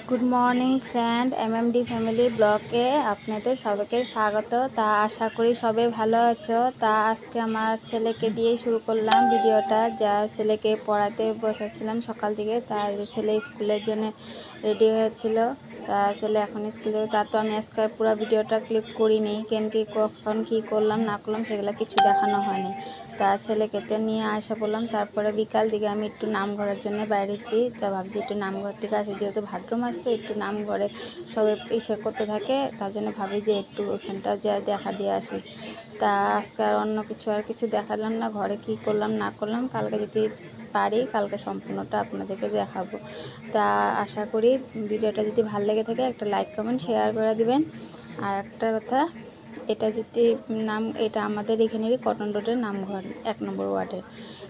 Good morning friend, MMD family ব্লগে আপনাদের সবাইকে স্বাগত। তা আশা করি সবাই ভালো আছো। তা আজকে আমার ছেলেকে দিয়েই শুরু করলাম ভিডিওটা। যা ছেলেকে পড়াতে বসাচ্ছিলাম সকাল থেকে। তার ছেলে স্কুলের জন্য রেডি হয়েছিল। তা ছেলে এখন স্কুলে, তা তো আমি আজকে পুরো ভিডিওটা ক্লিপ করিনি, কেন কি কখন কী করলাম না করলাম সেগুলো কিছু দেখানো হয়নি। তা ছেলেকে তো নিয়ে আসা বললাম। তারপরে বিকাল দিকে আমি একটু নাম ঘরের জন্য বাইরেছি। তা ভাবছি একটু নামঘর থেকে আসি, যেহেতু ভাদ্র মাস তো একটু নাম ঘরে সবাই ইসে করতে থাকে, তার জন্য ভাবি যে একটু ওখানটা যা দেখা দিয়ে আসি। তা আজকে আর অন্য কিছু দেখালাম না, ঘরে কি করলাম না করলাম কালকে যদি পারি কালকে সম্পূর্ণটা আপনাদেরকে দেখাবো। তা আশা করি ভিডিওটা যদি ভালো লেগে থাকে একটা লাইক কমেন্ট শেয়ার করে দিবেন। আর একটা কথা, এটা যদি এটা আমাদের এখানেরই কটন রোডের নামঘর 1 নম্বর ওয়ার্ডের।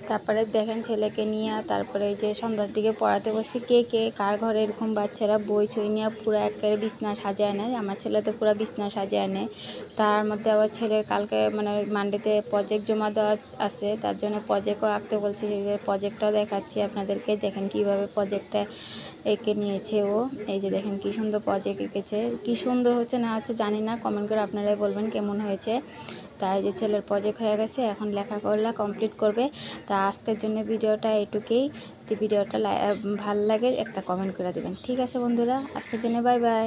তারপরে দেখেন ছেলেকে নিয়ে, তারপরে এই যে সন্ধ্যার দিকে পড়াতে বসে কে কার ঘরে এরকম বাচ্চারা বই ছই নিয়ে পুরো একেবারে বিছনা সাজায় নেয়। আমার ছেলে তো পুরো বিছনা সাজায় নেয়। তার মধ্যে আবার ছেলের কালকে মানে মানডেতে প্রজেক্ট জমা দেওয়া আছে, তার জন্য প্রজেক্টও আঁকতে বলছি। যে প্রজেক্টটাও দেখাচ্ছি আপনাদেরকে, দেখেন কীভাবে প্রজেক্টটা এঁকে নিয়েছে ও। এই যে দেখেন কি সুন্দর প্রজেক্ট এঁকেছে। কি সুন্দর হচ্ছে না হচ্ছে জানি না, কমেন্ট করে আপনারাই বলবেন কেমন হয়েছে। তাই যে ছেলের প্রজেক্ট হয়ে গেছে, এখন লেখাপড়া কমপ্লিট করবে। তা আজকের জন্য ভিডিওটা এটুকুই। যদি ভিডিওটা ভালো লাগে একটা কমেন্ট করে দেবেন। ঠিক আছে বন্ধুরা, আজকের জন্য বাই বাই।